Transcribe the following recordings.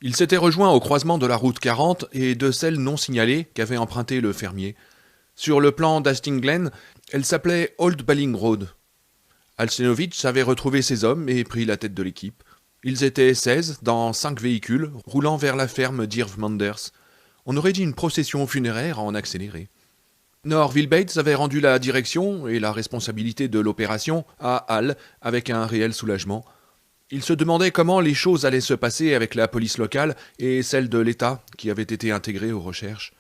Il s'était rejoint au croisement de la route 40 et de celle non signalée qu'avait emprunté le fermier. Sur le plan d'Hastings Glen, elle s'appelait Old Balling Road. Alsenovitch avait retrouvé ses hommes et pris la tête de l'équipe. Ils étaient 16 dans 5 véhicules roulant vers la ferme d'Irv Manders. On aurait dit une procession funéraire en accéléré. Norville Bates avait rendu la direction et la responsabilité de l'opération à Hal avec un réel soulagement. Il se demandait comment les choses allaient se passer avec la police locale et celle de l'État qui avait été intégrée aux recherches.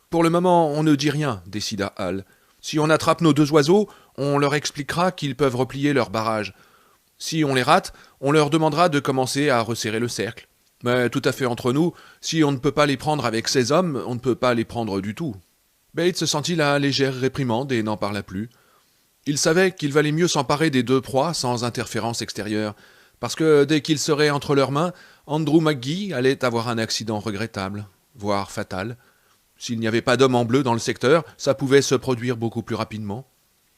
Pour le moment, on ne dit rien, décida Hal. Si on attrape nos 2 oiseaux, on leur expliquera qu'ils peuvent replier leur barrage. Si on les rate, on leur demandera de commencer à resserrer le cercle. Mais tout à fait entre nous, si on ne peut pas les prendre avec 16 hommes, on ne peut pas les prendre du tout. Bates sentit la légère réprimande et n'en parla plus. Il savait qu'il valait mieux s'emparer des 2 proies sans interférence extérieure, parce que dès qu'ils seraient entre leurs mains, Andrew McGee allait avoir un accident regrettable, voire fatal. S'il n'y avait pas d'homme en bleu dans le secteur, ça pouvait se produire beaucoup plus rapidement.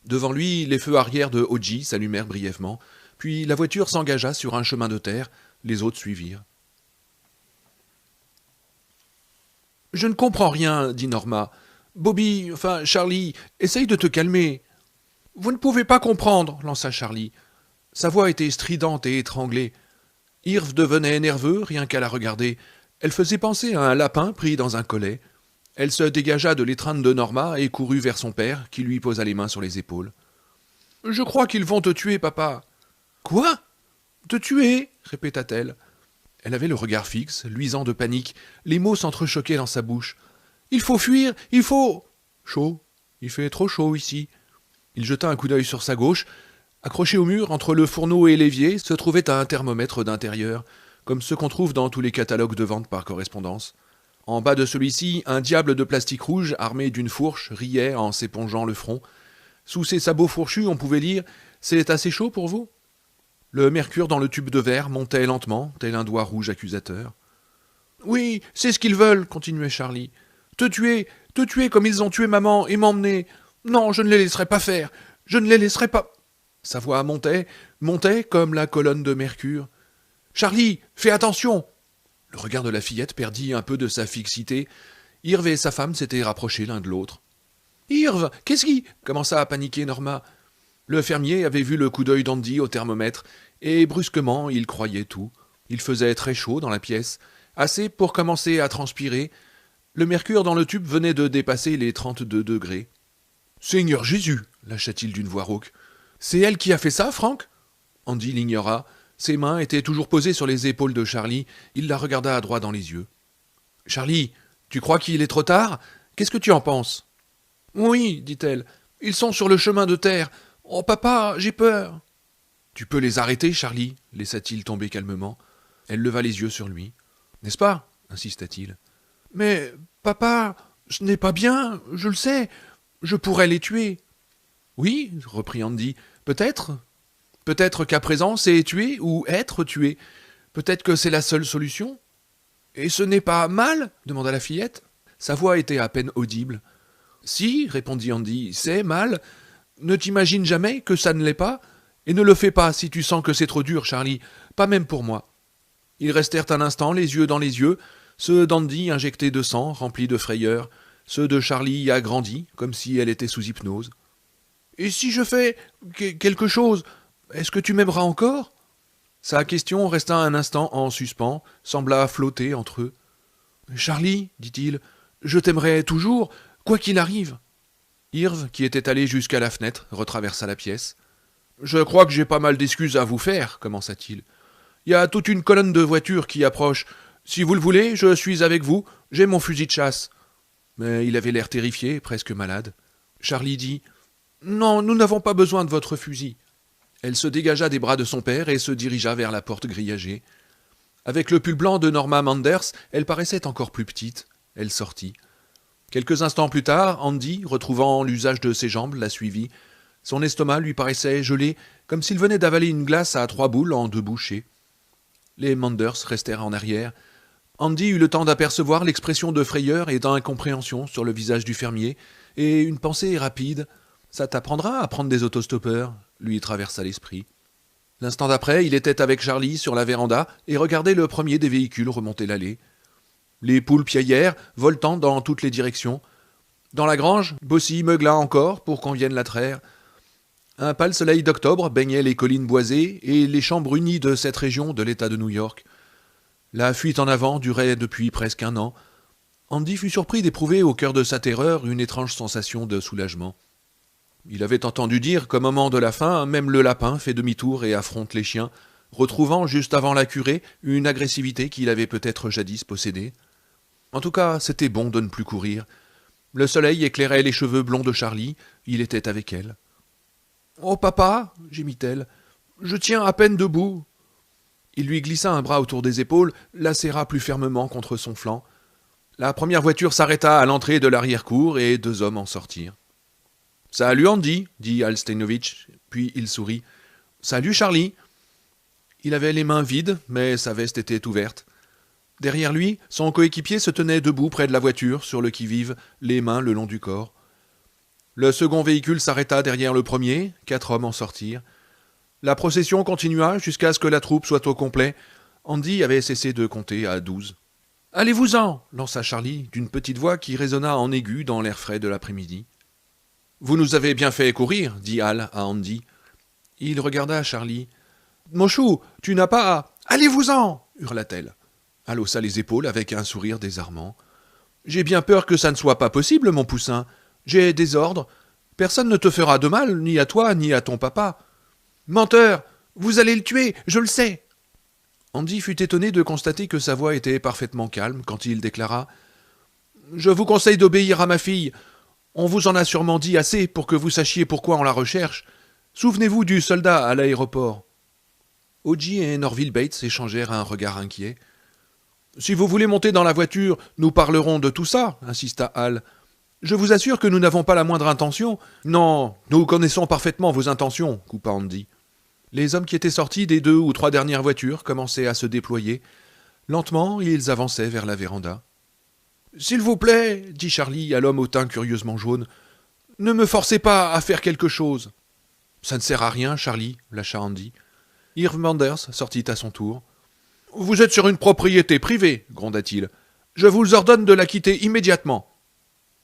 Devant lui, les feux arrière de Hodgie s'allumèrent brièvement, puis la voiture s'engagea sur un chemin de terre, les autres suivirent. « Je ne comprends rien, dit Norma. Bobby, enfin Charlie, essaye de te calmer. »« Vous ne pouvez pas comprendre, lança Charlie. Sa voix était stridente et étranglée. Irv devenait nerveux rien qu'à la regarder. Elle faisait penser à un lapin pris dans un collet. Elle se dégagea de l'étreinte de Norma et courut vers son père, qui lui posa les mains sur les épaules. « Je crois qu'ils vont te tuer, papa. »« Quoi ? Te tuer ?» répéta-t-elle. Elle avait le regard fixe, luisant de panique. Les mots s'entrechoquaient dans sa bouche. « Il faut fuir, il faut... » « Chaud. Il fait trop chaud ici. » Il jeta un coup d'œil sur sa gauche. Accroché au mur, entre le fourneau et l'évier, se trouvait un thermomètre d'intérieur, comme ceux qu'on trouve dans tous les catalogues de vente par correspondance. En bas de celui-ci, un diable de plastique rouge, armé d'une fourche, riait en s'épongeant le front. Sous ses sabots fourchus, on pouvait lire « C'est assez chaud pour vous ?» Le mercure dans le tube de verre montait lentement, tel un doigt rouge accusateur. « Oui, c'est ce qu'ils veulent, » continuait Charlie. « Te tuer comme ils ont tué maman et m'emmener. Non, je ne les laisserai pas faire. Je ne les laisserai pas... » Sa voix montait comme la colonne de mercure. « Charlie, fais attention !» Le regard de la fillette perdit un peu de sa fixité. Irv et sa femme s'étaient rapprochés l'un de l'autre. « Irv, qu'est-ce qui... » commença à paniquer Norma. Le fermier avait vu le coup d'œil d'Andy au thermomètre, et brusquement il croyait tout. Il faisait très chaud dans la pièce, assez pour commencer à transpirer. Le mercure dans le tube venait de dépasser les 32 degrés. « Seigneur Jésus !» lâcha-t-il d'une voix rauque. « C'est elle qui a fait ça, Frank ?» Andy l'ignora. Ses mains étaient toujours posées sur les épaules de Charlie. Il la regarda droit dans les yeux. « Charlie, tu crois qu'il est trop tard ? Qu'est-ce que tu en penses ?»« Oui, dit-elle. Ils sont sur le chemin de terre. Oh, papa, j'ai peur. »« Tu peux les arrêter, Charlie ?» laissa-t-il tomber calmement. Elle leva les yeux sur lui. « N'est-ce pas ?» insista-t-il. « Mais, papa, ce n'est pas bien, je le sais. Je pourrais les tuer. »« Oui, reprit Andy, peut-être. Peut-être qu'à présent c'est tuer ou être tué. Peut-être que c'est la seule solution. »« Et ce n'est pas mal ?» demanda la fillette. Sa voix était à peine audible. « Si, répondit Andy, c'est mal. Ne t'imagine jamais que ça ne l'est pas. Et ne le fais pas si tu sens que c'est trop dur, Charlie. Pas même pour moi. » Ils restèrent un instant, les yeux dans les yeux, ceux d'Andy injectés de sang, remplis de frayeur, ceux de Charlie agrandis, comme si elle était sous hypnose. « Et si je fais quelque chose, est-ce que tu m'aimeras encore ?» Sa question resta un instant en suspens, sembla flotter entre eux. « Charlie, dit-il, je t'aimerai toujours, quoi qu'il arrive. » Irv, qui était allé jusqu'à la fenêtre, retraversa la pièce. « Je crois que j'ai pas mal d'excuses à vous faire, commença-t-il. Il y a toute une colonne de voitures qui approche. Si vous le voulez, je suis avec vous, j'ai mon fusil de chasse. » Mais il avait l'air terrifié, presque malade. Charlie dit « Non, nous n'avons pas besoin de votre fusil. » Elle se dégagea des bras de son père et se dirigea vers la porte grillagée. Avec le pull blanc de Norma Manders, elle paraissait encore plus petite. Elle sortit. Quelques instants plus tard, Andy, retrouvant l'usage de ses jambes, la suivit. Son estomac lui paraissait gelé, comme s'il venait d'avaler une glace à 3 boules en 2 bouchées. Les Manders restèrent en arrière. Andy eut le temps d'apercevoir l'expression de frayeur et d'incompréhension sur le visage du fermier, et une pensée rapide. « Ça t'apprendra à prendre des autostoppeurs ?» lui traversa l'esprit. L'instant d'après, il était avec Charlie sur la véranda et regardait le premier des véhicules remonter l'allée. Les poules piaillèrent, voltant dans toutes les directions. Dans la grange, Bossy meugla encore pour qu'on vienne la traire. Un pâle soleil d'octobre baignait les collines boisées et les champs brunis de cette région de l'État de New York. La fuite en avant durait depuis presque un an. Andy fut surpris d'éprouver au cœur de sa terreur une étrange sensation de soulagement. Il avait entendu dire qu'au moment de la fin, même le lapin fait demi-tour et affronte les chiens, retrouvant juste avant la curée une agressivité qu'il avait peut-être jadis possédée. En tout cas, c'était bon de ne plus courir. Le soleil éclairait les cheveux blonds de Charlie, il était avec elle. « Oh papa !» gémit-elle. « Je tiens à peine debout !» Il lui glissa un bras autour des épaules, la serra plus fermement contre son flanc. La première voiture s'arrêta à l'entrée de l'arrière-cour et 2 hommes en sortirent. « Salut Andy !» dit Al Steinovitch, puis il sourit. « Salut Charlie !» Il avait les mains vides, mais sa veste était ouverte. Derrière lui, son coéquipier se tenait debout près de la voiture, sur le qui-vive, les mains le long du corps. Le second véhicule s'arrêta derrière le premier, 4 hommes en sortirent. La procession continua jusqu'à ce que la troupe soit au complet. Andy avait cessé de compter à 12. « Allez-vous-en » lança Charlie, d'une petite voix qui résonna en aigu dans l'air frais de l'après-midi. « Vous nous avez bien fait courir, » dit Al à Andy. Il regarda Charlie. « Mon chou, tu n'as pas à... Allez-vous-en » hurla-t-elle. Al haussa les épaules avec un sourire désarmant. « J'ai bien peur que ça ne soit pas possible, mon poussin. J'ai des ordres. Personne ne te fera de mal, ni à toi, ni à ton papa. »« Menteur ! Vous allez le tuer, je le sais !» Andy fut étonné de constater que sa voix était parfaitement calme quand il déclara « Je vous conseille d'obéir à ma fille. On vous en a sûrement dit assez pour que vous sachiez pourquoi on la recherche. Souvenez-vous du soldat à l'aéroport. » Oji et Norville Bates échangèrent un regard inquiet. « Si vous voulez monter dans la voiture, nous parlerons de tout ça, » insista Al. « Je vous assure que nous n'avons pas la moindre intention. »« Non, nous connaissons parfaitement vos intentions, » coupa Andy. Les hommes qui étaient sortis des 2 ou 3 dernières voitures commençaient à se déployer. Lentement, ils avançaient vers la véranda. « S'il vous plaît, » dit Charlie à l'homme au teint curieusement jaune, « ne me forcez pas à faire quelque chose. »« Ça ne sert à rien, Charlie, » lâcha Andy. Irv Manders sortit à son tour. « Vous êtes sur une propriété privée, » gronda-t-il. « Je vous ordonne de la quitter immédiatement. »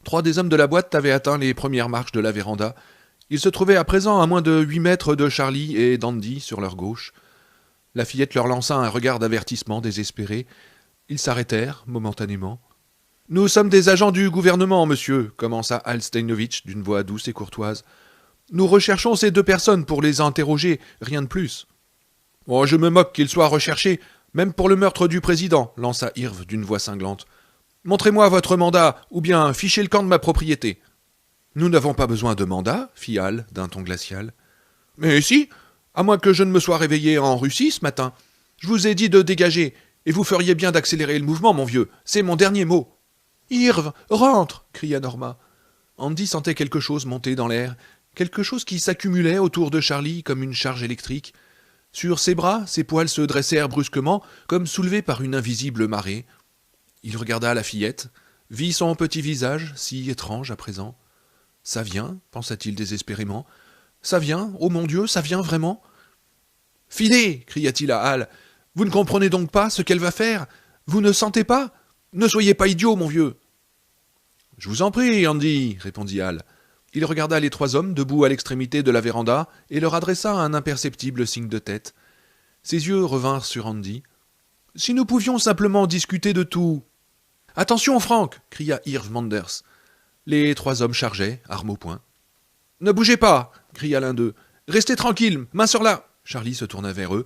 3 des hommes de la boîte avaient atteint les premières marches de la véranda. Ils se trouvaient à présent à moins de 8 mètres de Charlie et d'Andy sur leur gauche. La fillette leur lança un regard d'avertissement désespéré. Ils s'arrêtèrent momentanément. « Nous sommes des agents du gouvernement, monsieur, » commença Al Steinovitch d'une voix douce et courtoise. « Nous recherchons ces 2 personnes pour les interroger, rien de plus. »« Oh, je me moque qu'ils soient recherchés, même pour le meurtre du président, » lança Irv d'une voix cinglante. « Montrez-moi votre mandat, ou bien fichez le camp de ma propriété. »« Nous n'avons pas besoin de mandat, » fit Al d'un ton glacial. « Mais si, à moins que je ne me sois réveillé en Russie ce matin. Je vous ai dit de dégager, et vous feriez bien d'accélérer le mouvement, mon vieux, c'est mon dernier mot. »« Irv, rentre !» cria Norma. Andy sentait quelque chose monter dans l'air, quelque chose qui s'accumulait autour de Charlie comme une charge électrique. Sur ses bras, ses poils se dressèrent brusquement, comme soulevés par une invisible marée. Il regarda la fillette, vit son petit visage, si étrange à présent. « Ça vient, pensa-t-il désespérément. « Ça vient, oh mon Dieu, ça vient vraiment !»« Filez !» cria-t-il à Al. « Vous ne comprenez donc pas ce qu'elle va faire? Vous ne sentez pas? Ne soyez pas idiot, mon vieux !»« Je vous en prie, Andy, » répondit Al. Il regarda les 3 hommes debout à l'extrémité de la véranda et leur adressa un imperceptible signe de tête. Ses yeux revinrent sur Andy. « Si nous pouvions simplement discuter de tout... »« Attention, Frank !» cria Irv Manders. Les 3 hommes chargeaient, armes au poing. « Ne bougez pas !» cria l'un d'eux. « Restez tranquilles, main sur la... » Charlie se tourna vers eux.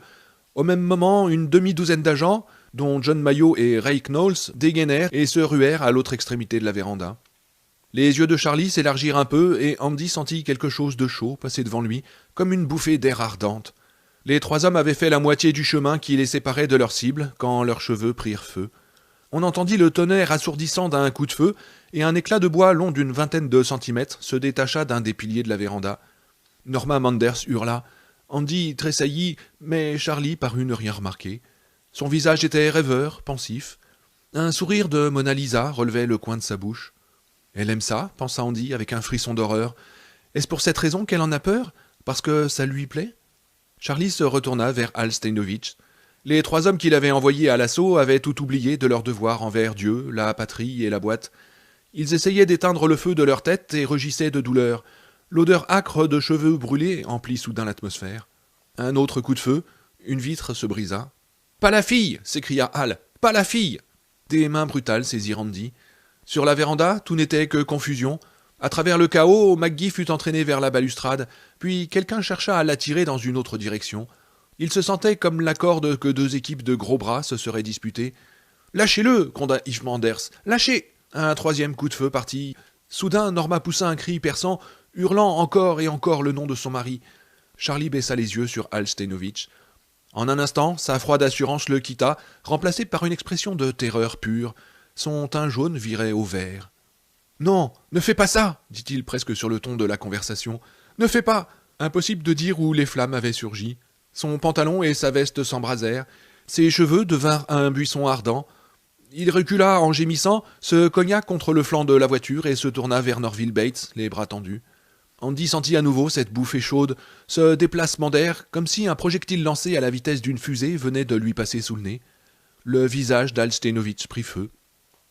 Au même moment, une demi-douzaine d'agents, dont John Mayo et Ray Knowles, dégainèrent et se ruèrent à l'autre extrémité de la véranda. Les yeux de Charlie s'élargirent un peu et Andy sentit quelque chose de chaud passer devant lui, comme une bouffée d'air ardente. Les 3 hommes avaient fait la moitié du chemin qui les séparait de leur cible quand leurs cheveux prirent feu. On entendit le tonnerre assourdissant d'un coup de feu, et un éclat de bois long d'une vingtaine de centimètres se détacha d'un des piliers de la véranda. Norma Manders hurla. Andy tressaillit, mais Charlie parut ne rien remarquer. Son visage était rêveur, pensif. Un sourire de Mona Lisa relevait le coin de sa bouche. « Elle aime ça ?» pensa Andy avec un frisson d'horreur. « Est-ce pour cette raison qu'elle en a peur? Parce que ça lui plaît ?» Charlie se retourna vers Hal Steinovitch. Les 3 hommes qu'il avait envoyés à l'assaut avaient tout oublié de leur devoir envers Dieu, la patrie et la boîte. Ils essayaient d'éteindre le feu de leur tête et rugissaient de douleur. L'odeur âcre de cheveux brûlés emplit soudain l'atmosphère. Un autre coup de feu, une vitre se brisa. « Pas la fille !» s'écria Hal. « Pas la fille !» Des mains brutales saisirent Andy. Sur la véranda, tout n'était que confusion. À travers le chaos, McGee fut entraîné vers la balustrade, puis quelqu'un chercha à l'attirer dans une autre direction. Il se sentait comme la corde que 2 équipes de gros bras se seraient disputées. « Lâchez-le !» gronda Yves Manders. « Lâchez !» Un 3e coup de feu partit. Soudain, Norma poussa un cri perçant, hurlant encore et encore le nom de son mari. Charlie baissa les yeux sur Hal Steinovitch. En un instant, sa froide assurance le quitta, remplacée par une expression de terreur pure. Son teint jaune virait au vert. « Non, ne fais pas ça !» dit-il presque sur le ton de la conversation. « Ne fais pas !» Impossible de dire où les flammes avaient surgi. Son pantalon et sa veste s'embrasèrent. Ses cheveux devinrent un buisson ardent. Il recula en gémissant, se cogna contre le flanc de la voiture et se tourna vers Norville Bates, les bras tendus. Andy sentit à nouveau cette bouffée chaude, ce déplacement d'air, comme si un projectile lancé à la vitesse d'une fusée venait de lui passer sous le nez. Le visage d'Hal Steinovitch prit feu.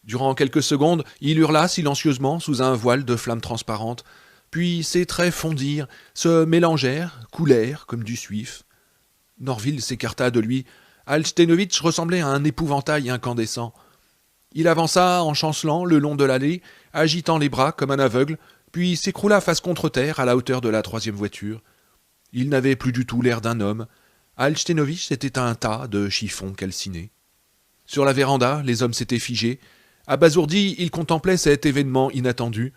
Durant quelques secondes, il hurla silencieusement sous un voile de flammes transparentes, puis ses traits fondirent, se mélangèrent, coulèrent comme du suif. Norville s'écarta de lui. Hal Steinovitch ressemblait à un épouvantail incandescent. Il avança en chancelant le long de l'allée, agitant les bras comme un aveugle, puis s'écroula face contre terre à la hauteur de la 3e voiture. Il n'avait plus du tout l'air d'un homme. Hal Steinovitch était un tas de chiffons calcinés. Sur la véranda, les hommes s'étaient figés. Abasourdis, ils contemplaient cet événement inattendu.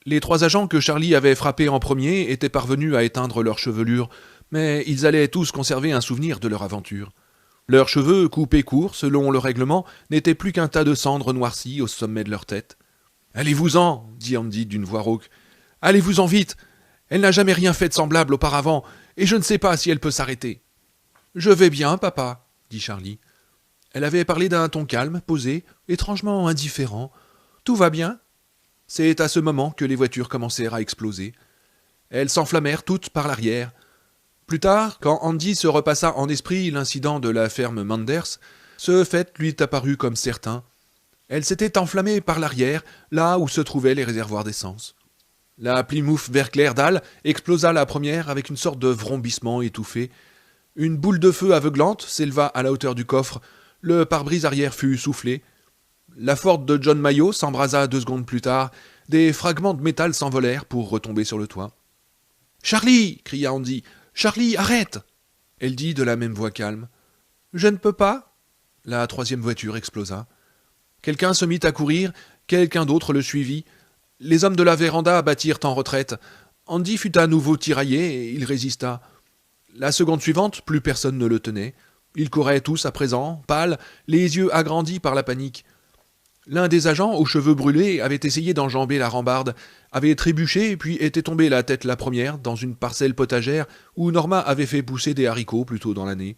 Les 3 agents que Charlie avait frappés en premier étaient parvenus à éteindre leurs chevelures, mais ils allaient tous conserver un souvenir de leur aventure. Leurs cheveux, coupés courts selon le règlement, n'étaient plus qu'un tas de cendres noircies au sommet de leur tête. « Allez-vous-en » dit Andy d'une voix rauque. « Allez-vous-en vite. Elle n'a jamais rien fait de semblable auparavant, et je ne sais pas si elle peut s'arrêter. »« Je vais bien, papa, » dit Charlie. Elle avait parlé d'un ton calme, posé, étrangement indifférent. « Tout va bien ?» C'est à ce moment que les voitures commencèrent à exploser. Elles s'enflammèrent toutes par l'arrière. Plus tard, quand Andy se repassa en esprit l'incident de la ferme Manders, ce fait lui apparut comme certain. Elles s'étaient enflammées par l'arrière, là où se trouvaient les réservoirs d'essence. La Plymouth vert clair d'Hal explosa la première avec une sorte de vrombissement étouffé. Une boule de feu aveuglante s'éleva à la hauteur du coffre. Le pare-brise arrière fut soufflé. La Ford de John Mayo s'embrasa 2 secondes plus tard. Des fragments de métal s'envolèrent pour retomber sur le toit. « Charlie !» cria Andy. « Charlie, arrête !» Elle dit de la même voix calme. « Je ne peux pas ?» La 3e voiture explosa. Quelqu'un se mit à courir, quelqu'un d'autre le suivit. Les hommes de la véranda battirent en retraite. Andy fut à nouveau tiraillé et il résista. La seconde suivante, plus personne ne le tenait. Ils couraient tous à présent, pâles, les yeux agrandis par la panique. L'un des agents, aux cheveux brûlés, avait essayé d'enjamber la rambarde, avait trébuché puis était tombé la tête la première dans une parcelle potagère où Norma avait fait pousser des haricots plus tôt dans l'année.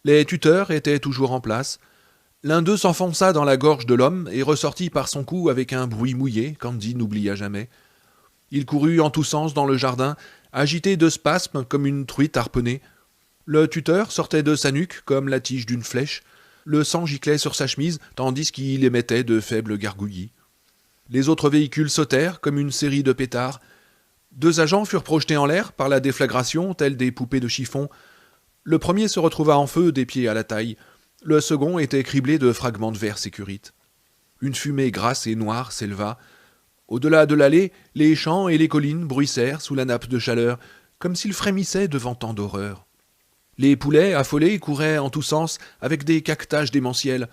Les tuteurs étaient toujours en place. L'un d'eux s'enfonça dans la gorge de l'homme et ressortit par son cou avec un bruit mouillé qu'Andy n'oublia jamais. Il courut en tous sens dans le jardin, agité de spasmes comme une truite harponnée. Le tuteur sortait de sa nuque comme la tige d'une flèche. Le sang giclait sur sa chemise, tandis qu'il émettait de faibles gargouillis. Les autres véhicules sautèrent comme une série de pétards. 2 agents furent projetés en l'air par la déflagration, tels des poupées de chiffon. Le premier se retrouva en feu des pieds à la taille. Le second était criblé de fragments de verre sécurite. Une fumée grasse et noire s'éleva. Au-delà de l'allée, les champs et les collines bruissèrent sous la nappe de chaleur, comme s'ils frémissaient devant tant d'horreur. Les poulets, affolés, couraient en tous sens avec des caquetages démentiels.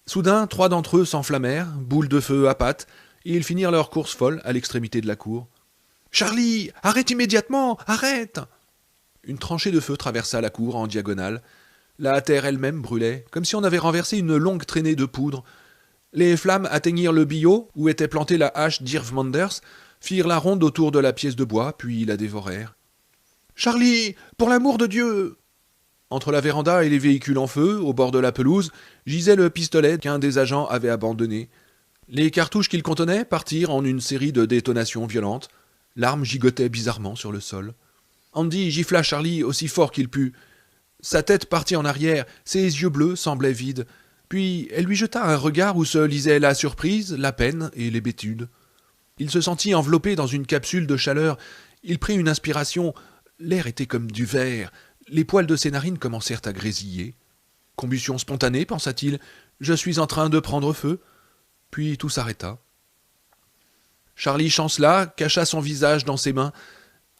Soudain, 3 d'entre eux s'enflammèrent, boules de feu à pattes, et ils finirent leur course folle à l'extrémité de la cour. « Charlie, arrête immédiatement, arrête !» Une tranchée de feu traversa la cour en diagonale. La terre elle-même brûlait, comme si on avait renversé une longue traînée de poudre. Les flammes atteignirent le billot où était plantée la hache d'Irv Manders, firent la ronde autour de la pièce de bois, puis la dévorèrent. « Charlie, pour l'amour de Dieu !» Entre la véranda et les véhicules en feu, au bord de la pelouse, gisait le pistolet qu'un des agents avait abandonné. Les cartouches qu'il contenait partirent en une série de détonations violentes. L'arme gigotait bizarrement sur le sol. Andy gifla Charlie aussi fort qu'il put. Sa tête partit en arrière, ses yeux bleus semblaient vides. Puis elle lui jeta un regard où se lisaient la surprise, la peine et l'hébétude. Il se sentit enveloppé dans une capsule de chaleur. Il prit une inspiration. L'air était comme du verre. Les poils de ses narines commencèrent à grésiller. Combustion spontanée, pensa-t-il. Je suis en train de prendre feu. Puis tout s'arrêta. Charlie chancela, cacha son visage dans ses mains.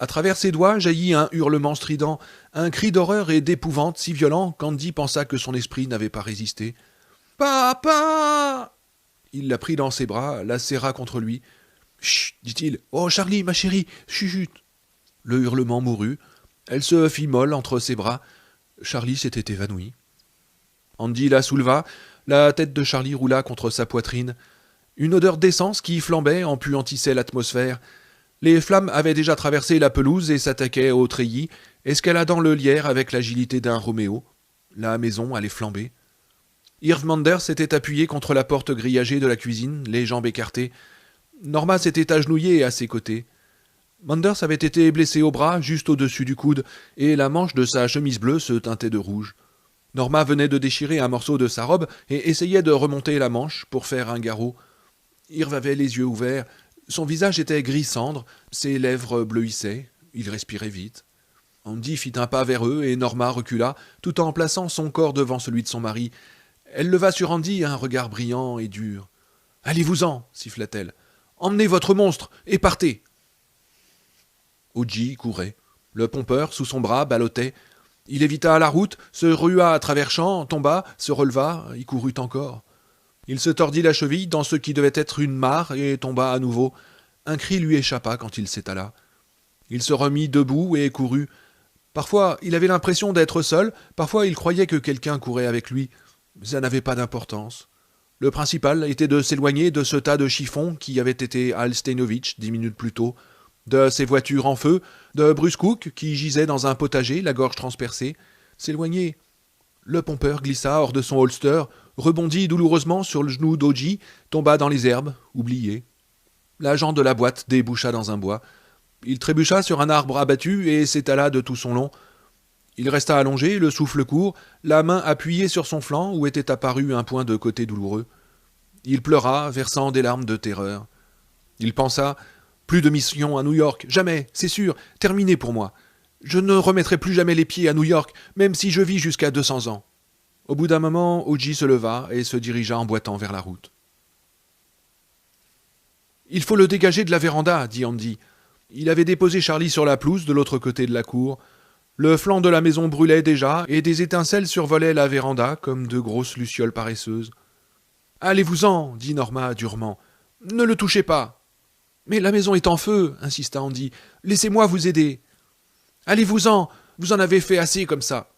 À travers ses doigts jaillit un hurlement strident, un cri d'horreur et d'épouvante si violent qu'Andy pensa que son esprit n'avait pas résisté. « Papa !» Il la prit dans ses bras, la serra contre lui. « Chut !» dit-il. « Oh, Charlie, ma chérie, chut !» Le hurlement mourut. Elle se fit molle entre ses bras. Charlie s'était évanoui. Andy la souleva. La tête de Charlie roula contre sa poitrine. Une odeur d'essence qui flambait empuantissait l'atmosphère. Les flammes avaient déjà traversé la pelouse et s'attaquaient au treillis, escaladant le lierre avec l'agilité d'un Roméo. La maison allait flamber. Irv Manders s'était appuyé contre la porte grillagée de la cuisine, les jambes écartées. Norma s'était agenouillée à ses côtés. Manders avait été blessé au bras, juste au-dessus du coude, et la manche de sa chemise bleue se teintait de rouge. Norma venait de déchirer un morceau de sa robe et essayait de remonter la manche pour faire un garrot. Irv avait les yeux ouverts. Son visage était gris cendre, ses lèvres bleuissaient, il respirait vite. Andy fit un pas vers eux et Norma recula, tout en plaçant son corps devant celui de son mari. Elle leva sur Andy un regard brillant et dur. « Allez-vous-en » siffla-t-elle. « Emmenez votre monstre et partez !» Oji courait. Le pompeur, sous son bras, ballottait. Il évita la route, se rua à travers champs, tomba, se releva, y courut encore. Il se tordit la cheville dans ce qui devait être une mare et tomba à nouveau. Un cri lui échappa quand il s'étala. Il se remit debout et courut. Parfois, il avait l'impression d'être seul, parfois il croyait que quelqu'un courait avec lui. Ça n'avait pas d'importance. Le principal était de s'éloigner de ce tas de chiffons qui avait été Al Steinovitch 10 minutes plus tôt, de ses voitures en feu, de Bruce Cook qui gisait dans un potager, la gorge transpercée. S'éloigner. Le pompeur glissa hors de son holster, rebondit douloureusement sur le genou d'Oji, tomba dans les herbes, oublié. L'agent de la boîte déboucha dans un bois. Il trébucha sur un arbre abattu et s'étala de tout son long. Il resta allongé, le souffle court, la main appuyée sur son flanc où était apparu un point de côté douloureux. Il pleura, versant des larmes de terreur. Il pensa « Plus de mission à New York, jamais, c'est sûr, terminé pour moi. Je ne remettrai plus jamais les pieds à New York, même si je vis jusqu'à 200 ans. » Au bout d'un moment, Oji se leva et se dirigea en boitant vers la route. « Il faut le dégager de la véranda, » dit Andy. Il avait déposé Charlie sur la pelouse de l'autre côté de la cour. Le flanc de la maison brûlait déjà et des étincelles survolaient la véranda comme de grosses lucioles paresseuses. « Allez-vous-en, » dit Norma durement. « Ne le touchez pas. »« Mais la maison est en feu, » insista Andy. « Laissez-moi vous aider. »« Allez-vous-en, vous en avez fait assez comme ça. »«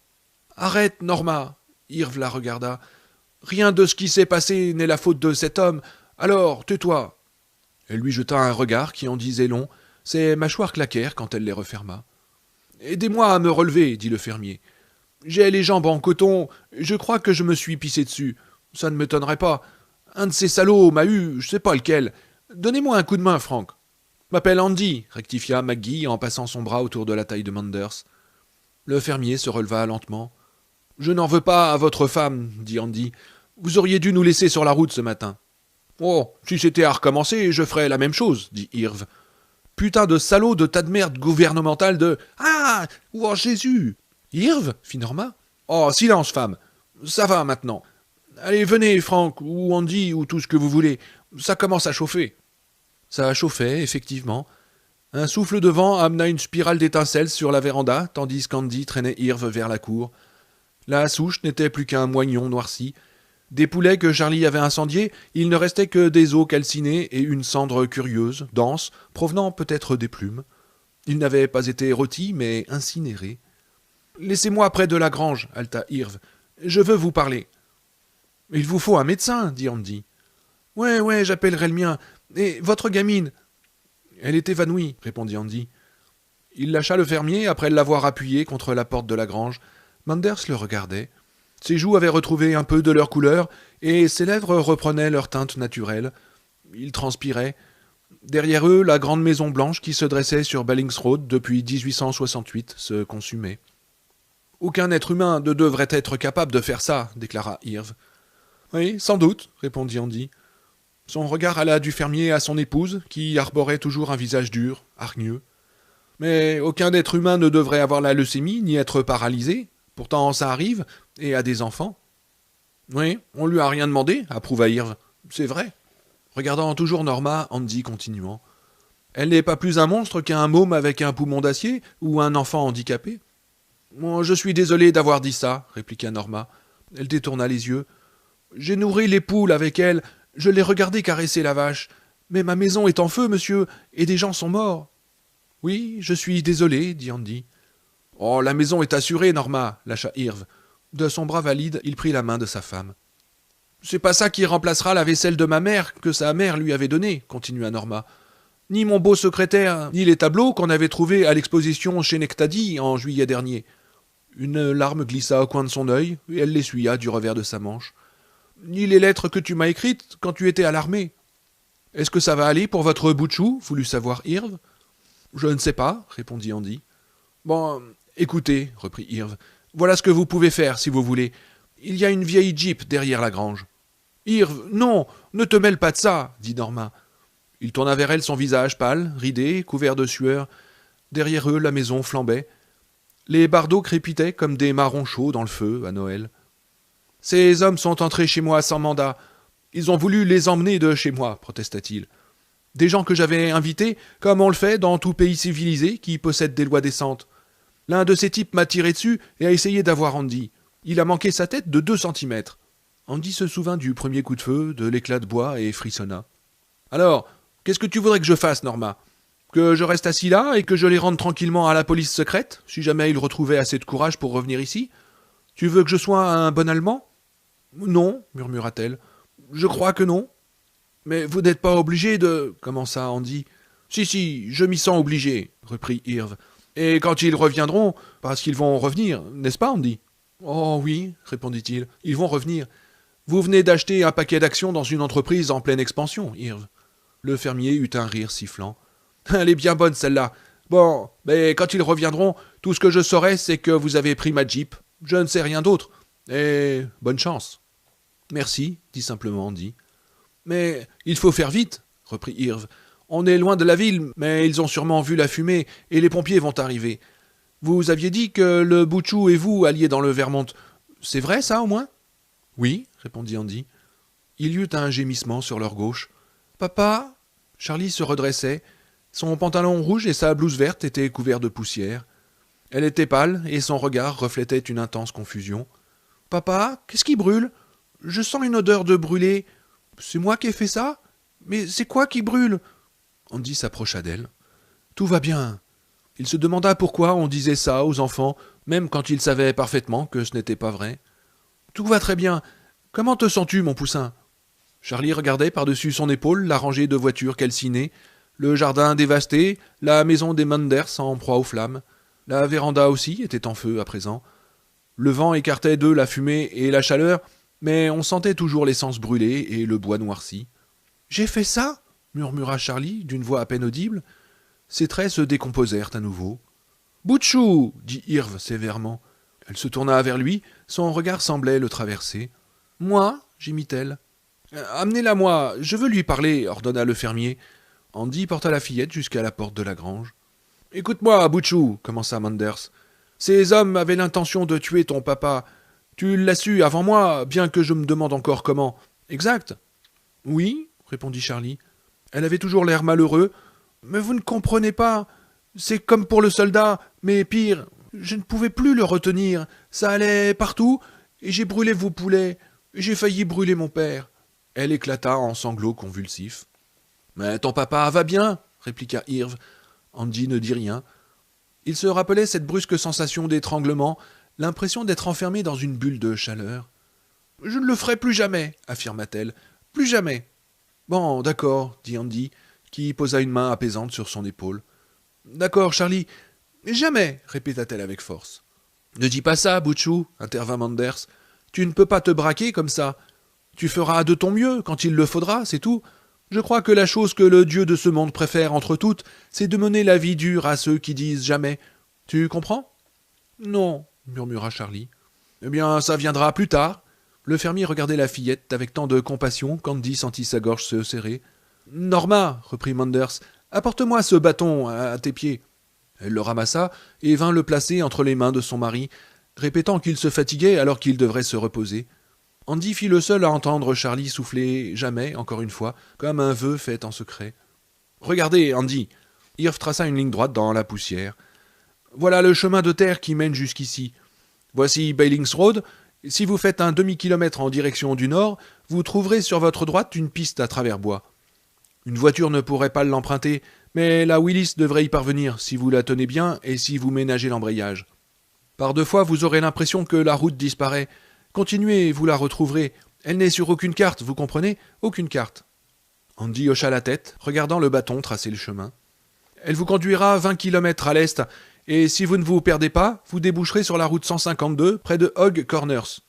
Arrête, Norma. » Irv la regarda. « Rien de ce qui s'est passé n'est la faute de cet homme. Alors, tais-toi. » Elle lui jeta un regard qui en disait long. Ses mâchoires claquèrent quand elle les referma. « Aidez-moi à me relever, » dit le fermier. « J'ai les jambes en coton, je crois que je me suis pissé dessus. Ça ne m'étonnerait pas. Un de ces salauds m'a eu, je sais pas lequel. Donnez-moi un coup de main, Frank. »« M'appelle Andy, » rectifia McGee en passant son bras autour de la taille de Manders. Le fermier se releva lentement. « Je n'en veux pas à votre femme, » dit Andy. « Vous auriez dû nous laisser sur la route ce matin. »« Oh, si c'était à recommencer, je ferais la même chose, » dit Irv. « Putain de salaud de tas de merde gouvernementale de... Ah! Oh, Jésus !»« Irv » fit Norma. « Oh, silence, femme. Ça va maintenant. Allez, venez, Frank, ou Andy, ou tout ce que vous voulez. Ça commence à chauffer. » Ça chauffait, effectivement. Un souffle de vent amena une spirale d'étincelles sur la véranda, tandis qu'Andy traînait Irv vers la cour. La souche n'était plus qu'un moignon noirci. Des poulets que Charlie avait incendiés, il ne restait que des os calcinés et une cendre curieuse, dense, provenant peut-être des plumes. Ils n'avaient pas été rôtis, mais incinérés. « Laissez-moi près de la grange, » haleta Irv. « Je veux vous parler. »« Il vous faut un médecin, » dit Andy. « Ouais, j'appellerai le mien. Et votre gamine ?»« Elle est évanouie, » répondit Andy. Il lâcha le fermier après l'avoir appuyé contre la porte de la grange. Manders le regardait. Ses joues avaient retrouvé un peu de leur couleur, et ses lèvres reprenaient leur teinte naturelle. Il transpirait. Derrière eux, la grande maison blanche qui se dressait sur Bellings Road depuis 1868 se consumait. Aucun être humain ne devrait être capable de faire ça, déclara Irv. Oui, sans doute, répondit Andy. Son regard alla du fermier à son épouse, qui arborait toujours un visage dur, hargneux. Mais aucun être humain ne devrait avoir la leucémie, ni être paralysé. Pourtant, ça arrive, et à des enfants. Oui, on lui a rien demandé, approuva Irv. C'est vrai. Regardant toujours Norma, Andy continuant. Elle n'est pas plus un monstre qu'un môme avec un poumon d'acier, ou un enfant handicapé. Moi, je suis désolé d'avoir dit ça, répliqua Norma. Elle détourna les yeux. J'ai nourri les poules avec elle, je l'ai regardé caresser la vache. Mais ma maison est en feu, monsieur, et des gens sont morts. Oui, je suis désolé, dit Andy. Oh, la maison est assurée, Norma, lâcha Irv. De son bras valide, il prit la main de sa femme. C'est pas ça qui remplacera la vaisselle de ma mère que sa mère lui avait donnée, continua Norma. Ni mon beau secrétaire, ni les tableaux qu'on avait trouvés à l'exposition chez Nectadi en juillet dernier. Une larme glissa au coin de son œil, et elle l'essuya du revers de sa manche. Ni les lettres que tu m'as écrites quand tu étais à l'armée. Est-ce que ça va aller pour votre bout de chou voulut savoir Irv. Je ne sais pas, répondit Andy. Bon, écoutez, reprit Irv, voilà ce que vous pouvez faire si vous voulez. Il y a une vieille Jeep derrière la grange. Irv, non, ne te mêle pas de ça, dit Norma. Il tourna vers elle son visage pâle, ridé, couvert de sueur. Derrière eux, la maison flambait. Les bardeaux crépitaient comme des marrons chauds dans le feu à Noël. Ces hommes sont entrés chez moi sans mandat. Ils ont voulu les emmener de chez moi, protesta-t-il. Des gens que j'avais invités, comme on le fait dans tout pays civilisé qui possède des lois décentes. L'un de ces types m'a tiré dessus et a essayé d'avoir Andy. Il a manqué sa tête de 2 centimètres. Andy se souvint du premier coup de feu, de l'éclat de bois et frissonna. Alors, qu'est-ce que tu voudrais que je fasse, Norma? Que je reste assis là et que je les rende tranquillement à la police secrète, si jamais ils retrouvaient assez de courage pour revenir ici? Tu veux que je sois un bon Allemand? Non, murmura-t-elle. Je crois que non. Mais vous n'êtes pas obligé de... commença Andy. Si, je m'y sens obligé, reprit Irv. Et quand ils reviendront, parce qu'ils vont revenir, n'est-ce pas, Andy? Oh oui, répondit-il, ils vont revenir. Vous venez d'acheter un paquet d'actions dans une entreprise en pleine expansion, Irv. Le fermier eut un rire sifflant. Elle est bien bonne, celle-là. Bon, mais quand ils reviendront, tout ce que je saurai, c'est que vous avez pris ma Jeep. Je ne sais rien d'autre. Et bonne chance. Merci, dit simplement Andy. Mais il faut faire vite, reprit Irv. On est loin de la ville, mais ils ont sûrement vu la fumée, et les pompiers vont arriver. Vous aviez dit que le Butchou et vous alliez dans le Vermont. C'est vrai, ça, au moins? Oui, répondit Andy. Il y eut un gémissement sur leur gauche. Papa? Charlie se redressait. Son pantalon rouge et sa blouse verte étaient couverts de poussière. Elle était pâle, et son regard reflétait une intense confusion. Papa, qu'est-ce qui brûle? Je sens une odeur de brûlé. C'est moi qui ai fait ça? Mais c'est quoi qui brûle? Andy s'approcha d'elle. Tout va bien. Il se demanda pourquoi on disait ça aux enfants, même quand il savait parfaitement que ce n'était pas vrai. Tout va très bien. Comment te sens-tu, mon poussin? Charlie regardait par-dessus son épaule la rangée de voitures calcinées, le jardin dévasté, la maison des Manders en proie aux flammes. La véranda aussi était en feu à présent. Le vent écartait d'eux la fumée et la chaleur, mais on sentait toujours l'essence brûlée et le bois noirci. « J'ai fait ça ?» murmura Charlie d'une voix à peine audible. Ses traits se décomposèrent à nouveau. « Butchou !» dit Irv sévèrement. Elle se tourna vers lui, son regard semblait le traverser. « Moi ?» gémit-elle. « Amenez-la moi, je veux lui parler, ordonna le fermier. Andy porta la fillette jusqu'à la porte de la grange. « Écoute-moi, Butchou, commença Manders. Ces hommes avaient l'intention de tuer ton papa. Tu l'as su avant moi, bien que je me demande encore comment. Exact? Oui, répondit Charlie. Elle avait toujours l'air malheureux. Mais vous ne comprenez pas. C'est comme pour le soldat, mais pire. Je ne pouvais plus le retenir. Ça allait partout, et j'ai brûlé vos poulets. J'ai failli brûler mon père. Elle éclata en sanglots convulsifs. Mais ton papa va bien, répliqua Irv. Andy ne dit rien. Il se rappelait cette brusque sensation d'étranglement, l'impression d'être enfermé dans une bulle de chaleur. « Je ne le ferai plus jamais, affirma-t-elle. « Plus jamais. »« Bon, d'accord, dit Andy, qui posa une main apaisante sur son épaule. « D'accord, Charlie. Jamais, répéta-t-elle avec force. « Ne dis pas ça, Butchou, intervint Manders. Tu ne peux pas te braquer comme ça. Tu feras de ton mieux quand il le faudra, c'est tout. Je crois que la chose que le dieu de ce monde préfère entre toutes, c'est de mener la vie dure à ceux qui disent jamais. Tu comprends? Non, murmura Charlie. Eh bien, ça viendra plus tard. Le fermier regardait la fillette avec tant de compassion qu'Andy sentit sa gorge se serrer. Norma, reprit Manders, apporte-moi ce bâton à tes pieds. Elle le ramassa et vint le placer entre les mains de son mari, répétant qu'il se fatiguait alors qu'il devrait se reposer. Andy fut le seul à entendre Charlie souffler jamais, encore une fois, comme un vœu fait en secret. Regardez, Andy. Irv traça une ligne droite dans la poussière. Voilà le chemin de terre qui mène jusqu'ici. Voici Bailings Road. Si vous faites un demi-kilomètre en direction du nord, vous trouverez sur votre droite une piste à travers bois. Une voiture ne pourrait pas l'emprunter, mais la Willis devrait y parvenir si vous la tenez bien et si vous ménagez l'embrayage. Par deux fois, vous aurez l'impression que la route disparaît. Continuez et vous la retrouverez. Elle n'est sur aucune carte, vous comprenez? Aucune carte. Andy hocha la tête, regardant le bâton tracer le chemin. Elle vous conduira 20 kilomètres à l'est, et si vous ne vous perdez pas, vous déboucherez sur la route 152 près de Hog Corners.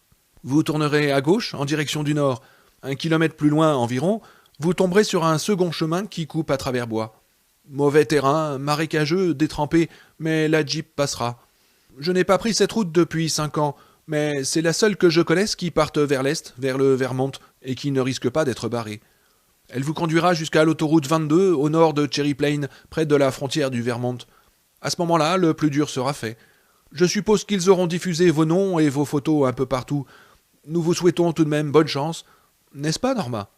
Vous tournerez à gauche en direction du nord. 1 kilomètre plus loin environ, vous tomberez sur un second chemin qui coupe à travers bois. Mauvais terrain, marécageux, détrempé, mais la Jeep passera. Je n'ai pas pris cette route depuis 5 ans, mais c'est la seule que je connaisse qui parte vers l'est, vers le Vermont, et qui ne risque pas d'être barrée. Elle vous conduira jusqu'à l'autoroute 22, au nord de Cherry Plain, près de la frontière du Vermont. À ce moment-là, le plus dur sera fait. Je suppose qu'ils auront diffusé vos noms et vos photos un peu partout. Nous vous souhaitons tout de même bonne chance. N'est-ce pas, Norma?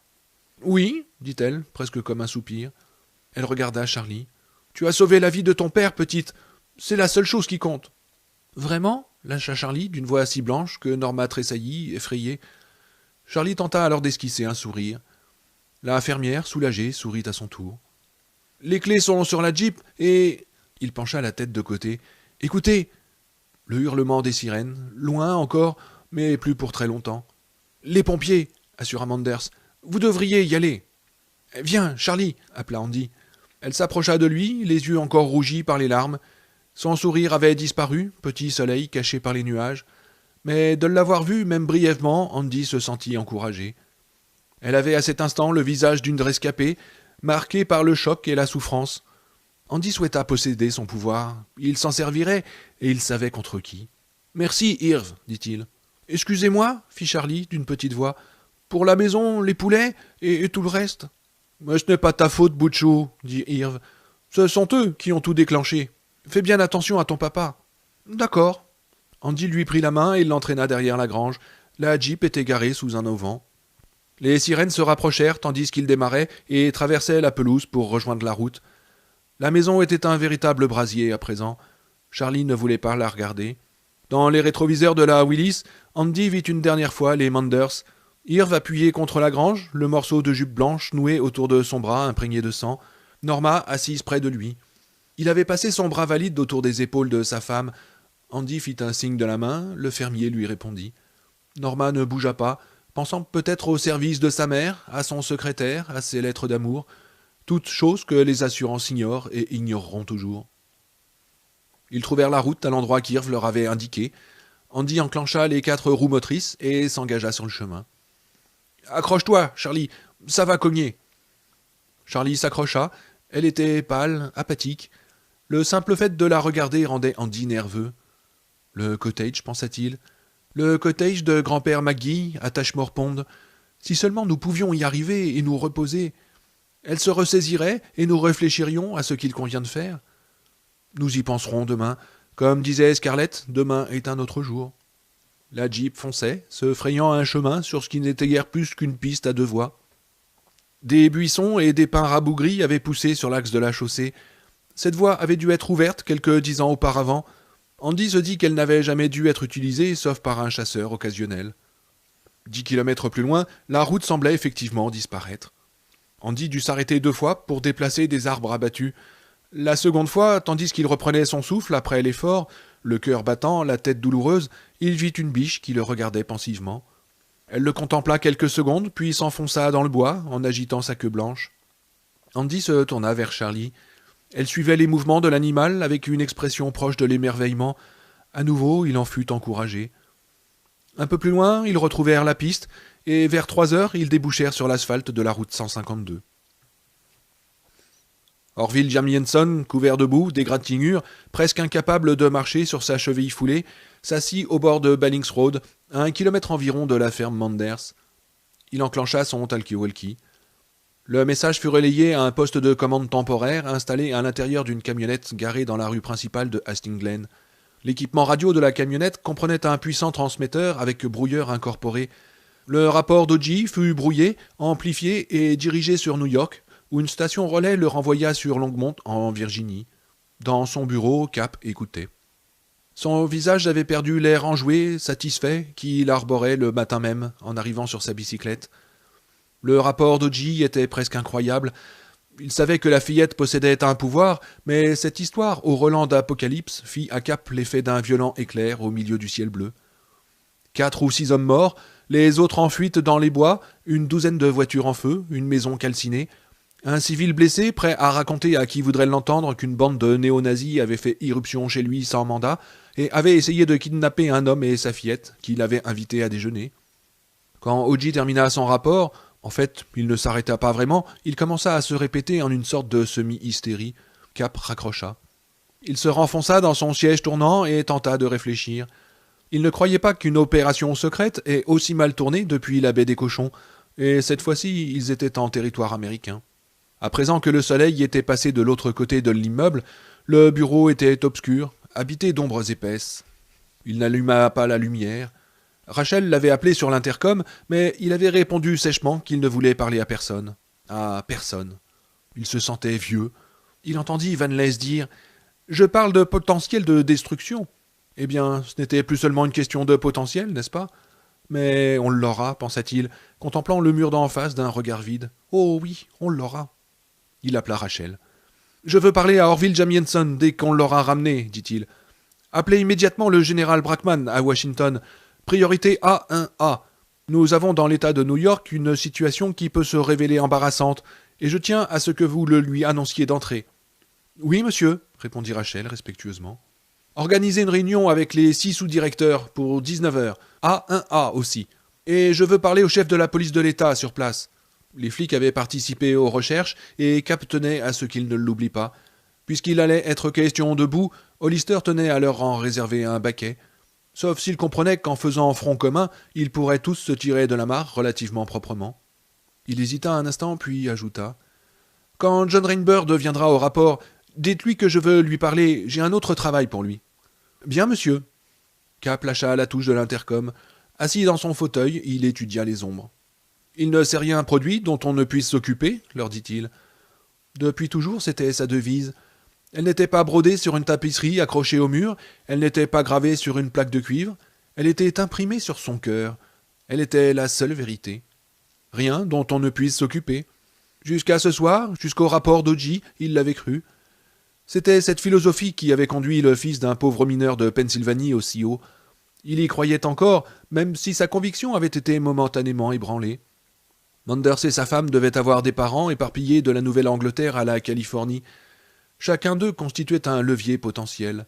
Oui, dit-elle, presque comme un soupir. Elle regarda Charlie. Tu as sauvé la vie de ton père, petite. C'est la seule chose qui compte. Vraiment? Lâcha Charlie d'une voix si blanche que Norma tressaillit, effrayée. Charlie tenta alors d'esquisser un sourire. La fermière, soulagée, sourit à son tour. Les clés sont sur la Jeep et... Il pencha la tête de côté. Écoutez! Le hurlement des sirènes, loin encore, mais plus pour très longtemps. Les pompiers, assura Manders. Vous devriez y aller. Viens, Charlie, appela Andy. Elle s'approcha de lui, les yeux encore rougis par les larmes. Son sourire avait disparu, petit soleil caché par les nuages. Mais de l'avoir vu, même brièvement, Andy se sentit encouragé. Elle avait à cet instant le visage d'une rescapée, marqué par le choc et la souffrance. Andy souhaita posséder son pouvoir. Il s'en servirait, et il savait contre qui. « Merci, Irv, dit-il. »« Excusez-moi, fit Charlie d'une petite voix, pour la maison, les poulets et tout le reste. »« Mais ce n'est pas ta faute, Butchou, dit Irv. Ce sont eux qui ont tout déclenché. Fais bien attention à ton papa. »« D'accord. » Andy lui prit la main et l'entraîna derrière la grange. La Jeep était garée sous un auvent. Les sirènes se rapprochèrent tandis qu'ils démarraient et traversaient la pelouse pour rejoindre la route. La maison était un véritable brasier à présent. Charlie ne voulait pas la regarder. Dans les rétroviseurs de la Willis, Andy vit une dernière fois les Manders. Irv appuyé contre la grange, le morceau de jupe blanche noué autour de son bras imprégné de sang. Norma assise près de lui. Il avait passé son bras valide autour des épaules de sa femme. Andy fit un signe de la main, le fermier lui répondit. Norma ne bougea pas, pensant peut-être au service de sa mère, à son secrétaire, à ses lettres d'amour, toutes choses que les assurances ignorent et ignoreront toujours. Ils trouvèrent la route à l'endroit qu'Irv leur avait indiqué. Andy enclencha les 4 roues motrices et s'engagea sur le chemin. « Accroche-toi, Charlie, ça va cogner !» Charlie s'accrocha. Elle était pâle, apathique. Le simple fait de la regarder rendait Andy nerveux. « Le cottage, pensa-t-il. Le cottage de grand-père McGee, à Tashmore Pond. Si seulement nous pouvions y arriver et nous reposer. Elle se ressaisirait et nous réfléchirions à ce qu'il convient de faire. Nous y penserons demain. Comme disait Scarlett, demain est un autre jour. » La Jeep fonçait, se frayant un chemin sur ce qui n'était guère plus qu'une piste à 2 voies. Des buissons et des pins rabougris avaient poussé sur l'axe de la chaussée. Cette voie avait dû être ouverte quelques 10 ans auparavant. Andy se dit qu'elle n'avait jamais dû être utilisée, sauf par un chasseur occasionnel. 10 kilomètres plus loin, la route semblait effectivement disparaître. Andy dut s'arrêter 2 fois pour déplacer des arbres abattus. La seconde fois, tandis qu'il reprenait son souffle après l'effort, le cœur battant, la tête douloureuse, il vit une biche qui le regardait pensivement. Elle le contempla quelques secondes, puis s'enfonça dans le bois en agitant sa queue blanche. Andy se tourna vers Charlie. Elle suivait les mouvements de l'animal avec une expression proche de l'émerveillement. À nouveau, il en fut encouragé. Un peu plus loin, ils retrouvèrent la piste, et vers 3 heures, ils débouchèrent sur l'asphalte de la route 152. Orville Jamieson, couvert de boue, d'égratignures, presque incapable de marcher sur sa cheville foulée, s'assit au bord de Ballings Road, à 1 kilomètre environ de la ferme Manders. Il enclencha son talkie-walkie. Le message fut relayé à un poste de commande temporaire installé à l'intérieur d'une camionnette garée dans la rue principale de Hastings Glen. L'équipement radio de la camionnette comprenait un puissant transmetteur avec brouilleur incorporé. Le rapport d'Oji fut brouillé, amplifié et dirigé sur New York, où une station relais le renvoya sur Longmont, en Virginie. Dans son bureau, Cap écoutait. Son visage avait perdu l'air enjoué, satisfait, qu'il arborait le matin même, en arrivant sur sa bicyclette. Le rapport d'Oji était presque incroyable. Il savait que la fillette possédait un pouvoir, mais cette histoire, au relent d'Apocalypse, fit à Cap l'effet d'un violent éclair au milieu du ciel bleu. 4 ou 6 hommes morts, les autres en fuite dans les bois, une douzaine de voitures en feu, une maison calcinée, un civil blessé, prêt à raconter à qui voudrait l'entendre qu'une bande de néo-nazis avait fait irruption chez lui sans mandat et avait essayé de kidnapper un homme et sa fillette, qu'il avait invité à déjeuner. Quand Oji termina son rapport, en fait, il ne s'arrêta pas vraiment, il commença à se répéter en une sorte de semi-hystérie. Cap raccrocha. Il se renfonça dans son siège tournant et tenta de réfléchir. Il ne croyait pas qu'une opération secrète ait aussi mal tourné depuis la baie des Cochons, et cette fois-ci, ils étaient en territoire américain. À présent que le soleil était passé de l'autre côté de l'immeuble, le bureau était obscur, habité d'ombres épaisses. Il n'alluma pas la lumière. Rachel l'avait appelé sur l'intercom, mais il avait répondu sèchement qu'il ne voulait parler à personne. À personne. Il se sentait vieux. Il entendit Van Ness dire « Je parle de potentiel de destruction. » Eh bien, ce n'était plus seulement une question de potentiel, n'est-ce pas ? Mais on l'aura, pensa-t-il, contemplant le mur d'en face d'un regard vide. Oh oui, on l'aura. Il appela Rachel. « Je veux parler à Orville Jamieson dès qu'on l'aura ramené, dit-il. Appelez immédiatement le général Brackman à Washington. Priorité A1A. Nous avons dans l'État de New York une situation qui peut se révéler embarrassante, et je tiens à ce que vous le lui annonciez d'entrée. »« Oui, monsieur, » répondit Rachel respectueusement. « Organisez une réunion avec les 6 sous-directeurs pour 19 heures. A1A aussi. Et je veux parler au chef de la police de l'État sur place. » Les flics avaient participé aux recherches et Cap tenait à ce qu'ils ne l'oublient pas. Puisqu'il allait être question de boue, Hollister tenait à leur en réserver un baquet. Sauf s'il comprenait qu'en faisant front commun, ils pourraient tous se tirer de la mare relativement proprement. Il hésita un instant, puis ajouta « Quand John Rainbird viendra au rapport, dites-lui que je veux lui parler, j'ai un autre travail pour lui. »« Bien, monsieur. » Cap lâcha la touche de l'intercom. Assis dans son fauteuil, il étudia les ombres. « Il ne s'est rien produit dont on ne puisse s'occuper, leur dit-il. Depuis toujours, c'était sa devise. Elle n'était pas brodée sur une tapisserie accrochée au mur, elle n'était pas gravée sur une plaque de cuivre, elle était imprimée sur son cœur. Elle était la seule vérité. Rien dont on ne puisse s'occuper. Jusqu'à ce soir, jusqu'au rapport d'Oji, il l'avait cru. C'était cette philosophie qui avait conduit le fils d'un pauvre mineur de Pennsylvanie aussi haut. Il y croyait encore, même si sa conviction avait été momentanément ébranlée. Manders et sa femme devaient avoir des parents éparpillés de la Nouvelle-Angleterre à la Californie. Chacun d'eux constituait un levier potentiel.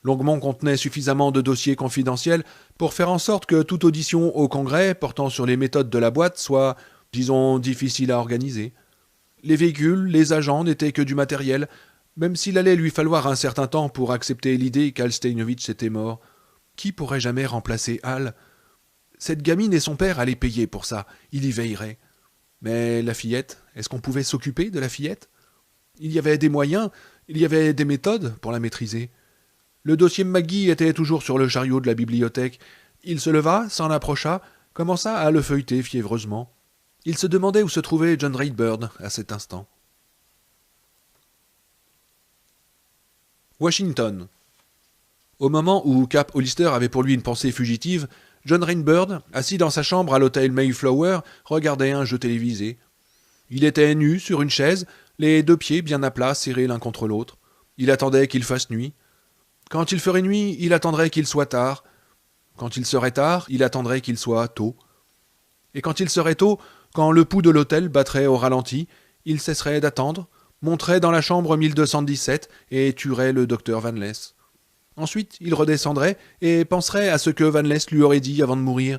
Longmont contenait suffisamment de dossiers confidentiels pour faire en sorte que toute audition au Congrès portant sur les méthodes de la boîte soit, disons, difficile à organiser. Les véhicules, les agents n'étaient que du matériel, même s'il allait lui falloir un certain temps pour accepter l'idée qu'Al Steinovitch était mort. Qui pourrait jamais remplacer Al ? Cette gamine et son père allaient payer pour ça, il y veillerait. Mais la fillette, est-ce qu'on pouvait s'occuper de la fillette ? Il y avait des moyens, il y avait des méthodes pour la maîtriser. Le dossier Maggie était toujours sur le chariot de la bibliothèque. Il se leva, s'en approcha, commença à le feuilleter fiévreusement. Il se demandait où se trouvait John Rainbird à cet instant. Washington. Au moment où Cap Hollister avait pour lui une pensée fugitive, John Rainbird, assis dans sa chambre à l'hôtel Mayflower, regardait un jeu télévisé. Il était nu sur une chaise, les 2 pieds bien à plat serrés l'un contre l'autre. Il attendait qu'il fasse nuit. Quand il ferait nuit, il attendrait qu'il soit tard. Quand il serait tard, il attendrait qu'il soit tôt. Et quand il serait tôt, quand le pouls de l'hôtel battrait au ralenti, il cesserait d'attendre, monterait dans la chambre 1217 et tuerait le docteur Van Ness. Ensuite, il redescendrait et penserait à ce que Van Ness lui aurait dit avant de mourir.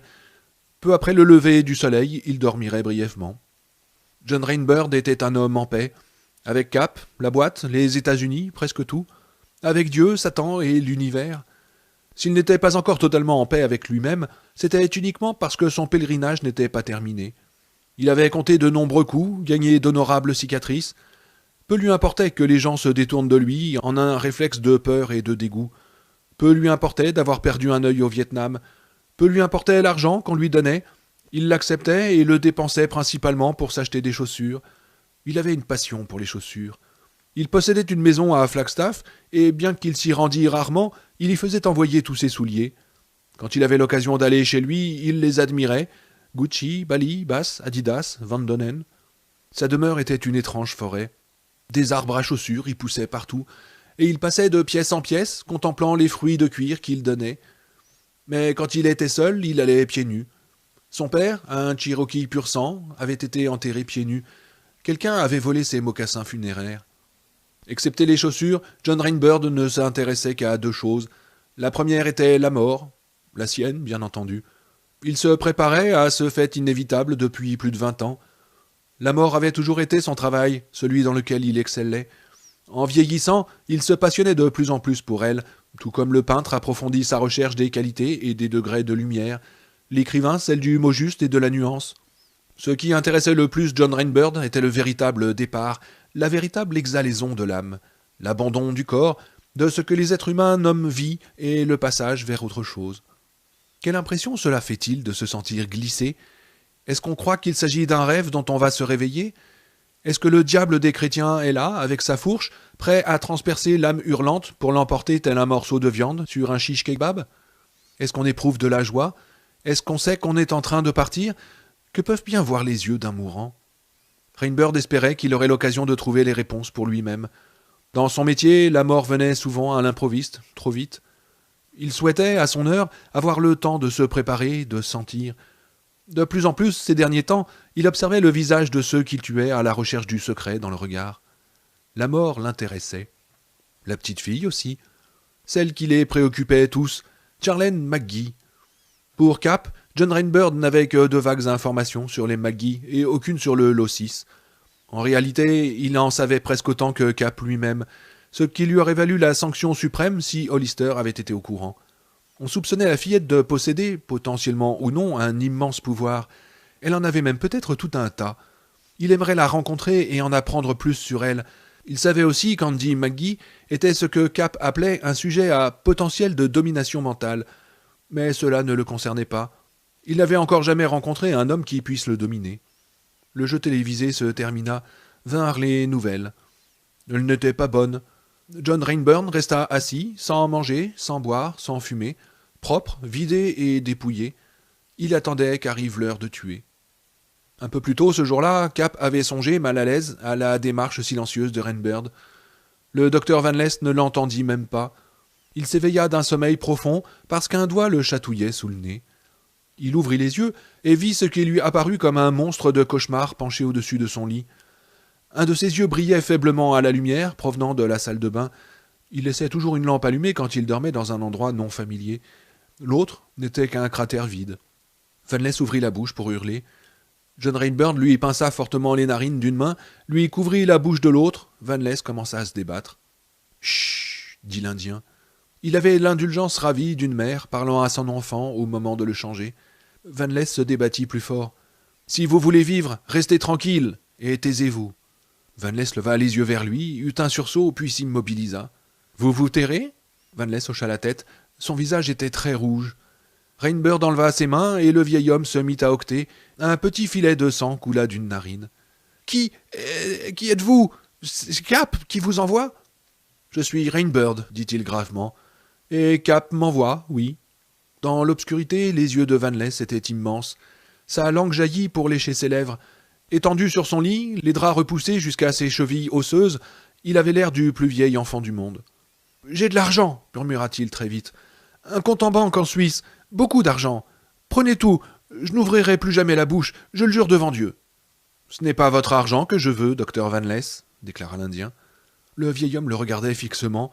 Peu après le lever du soleil, il dormirait brièvement. John Rainbird était un homme en paix, Avec Cap, la boîte, les États-Unis, presque tout. Avec Dieu, Satan et l'univers. S'il n'était pas encore totalement en paix avec lui-même, c'était uniquement parce que son pèlerinage n'était pas terminé. Il avait compté de nombreux coups, gagné d'honorables cicatrices. Peu lui importait que les gens se détournent de lui en un réflexe de peur et de dégoût. Peu lui importait d'avoir perdu un œil au Vietnam. Peu lui importait l'argent qu'on lui donnait. Il l'acceptait et le dépensait principalement pour s'acheter des chaussures. Il avait une passion pour les chaussures. Il possédait une maison à Flagstaff, et bien qu'il s'y rendît rarement, il y faisait envoyer tous ses souliers. Quand il avait l'occasion d'aller chez lui, il les admirait. Gucci, Bally, Bass, Adidas, Van Donen. Sa demeure était une étrange forêt. Des arbres à chaussures y poussaient partout, et il passait de pièce en pièce, contemplant les fruits de cuir qu'il donnait. Mais quand il était seul, il allait pieds nus. Son père, un Cherokee pur sang, avait été enterré pieds nus. Quelqu'un avait volé ses mocassins funéraires. Excepté les chaussures, John Rainbird ne s'intéressait qu'à deux choses. La première était la mort, la sienne, bien entendu. Il se préparait à ce fait inévitable depuis plus de 20 ans. La mort avait toujours été son travail, celui dans lequel il excellait. En vieillissant, il se passionnait de plus en plus pour elle, tout comme le peintre approfondit sa recherche des qualités et des degrés de lumière, l'écrivain celle du mot juste et de la nuance. Ce qui intéressait le plus John Rainbird était le véritable départ, la véritable exhalaison de l'âme, l'abandon du corps, de ce que les êtres humains nomment vie et le passage vers autre chose. Quelle impression cela fait-il de se sentir glissé? Est-ce qu'on croit qu'il s'agit d'un rêve dont on va se réveiller? Est-ce que le diable des chrétiens est là, avec sa fourche, prêt à transpercer l'âme hurlante pour l'emporter tel un morceau de viande sur un shish kebab? Est-ce qu'on éprouve de la joie? Est-ce qu'on sait qu'on est en train de partir? Que peuvent bien voir les yeux d'un mourant? Rainbird espérait qu'il aurait l'occasion de trouver les réponses pour lui-même. Dans son métier, la mort venait souvent à l'improviste, trop vite. Il souhaitait, à son heure, avoir le temps de se préparer, de sentir. De plus en plus, ces derniers temps, il observait le visage de ceux qu'il tuait à la recherche du secret dans le regard. La mort l'intéressait. La petite fille aussi. Celle qui les préoccupait tous, Charlene McGee. Pour Cap, John Rainbird n'avait que de vagues informations sur les McGee et aucune sur le Losis. En réalité, il en savait presque autant que Cap lui-même, ce qui lui aurait valu la sanction suprême si Hollister avait été au courant. On soupçonnait la fillette de posséder, potentiellement ou non, un immense pouvoir. Elle en avait même peut-être tout un tas. Il aimerait la rencontrer et en apprendre plus sur elle. Il savait aussi qu'Andy McGee était ce que Cap appelait un sujet à potentiel de domination mentale. Mais cela ne le concernait pas. Il n'avait encore jamais rencontré un homme qui puisse le dominer. Le jeu télévisé se termina. Vinrent les nouvelles. Elles n'étaient pas bonnes. John Rainbird resta assis, sans manger, sans boire, sans fumer, propre, vidé et dépouillé. Il attendait qu'arrive l'heure de tuer. Un peu plus tôt ce jour-là, Cap avait songé, mal à l'aise, à la démarche silencieuse de Rainbird. Le docteur Van Lest ne l'entendit même pas. Il s'éveilla d'un sommeil profond parce qu'un doigt le chatouillait sous le nez. Il ouvrit les yeux et vit ce qui lui apparut comme un monstre de cauchemar penché au-dessus de son lit. Un de ses yeux brillait faiblement à la lumière provenant de la salle de bain. Il laissait toujours une lampe allumée quand il dormait dans un endroit non familier. L'autre n'était qu'un cratère vide. Van Lest ouvrit la bouche pour hurler. John Rainbird lui pinça fortement les narines d'une main, lui couvrit la bouche de l'autre. Van Lest commença à se débattre. « Chut !» dit l'Indien. Il avait l'indulgence ravie d'une mère parlant à son enfant au moment de le changer. Van Lest se débattit plus fort. « Si vous voulez vivre, restez tranquille et taisez-vous. » Van Lest leva les yeux vers lui, eut un sursaut, puis s'immobilisa. « Vous vous tairez ?» Van Lest hocha la tête. Son visage était très rouge. Rainbird enleva ses mains et le vieil homme se mit à octer. Un petit filet de sang coula d'une narine. « Qui êtes-vous? C'est Cap qui vous envoie ?»« Je suis Rainbird, dit-il gravement. « Et Cap m'envoie, oui. » Dans l'obscurité, les yeux de Van Lest étaient immenses. Sa langue jaillit pour lécher ses lèvres. Étendu sur son lit, les draps repoussés jusqu'à ses chevilles osseuses, il avait l'air du plus vieil enfant du monde. « J'ai de l'argent, murmura-t-il très vite. « Un compte en banque en Suisse, beaucoup d'argent. Prenez tout, je n'ouvrirai plus jamais la bouche, je le jure devant Dieu. »« Ce n'est pas votre argent que je veux, docteur Van Lest, » déclara l'Indien. Le vieil homme le regardait fixement,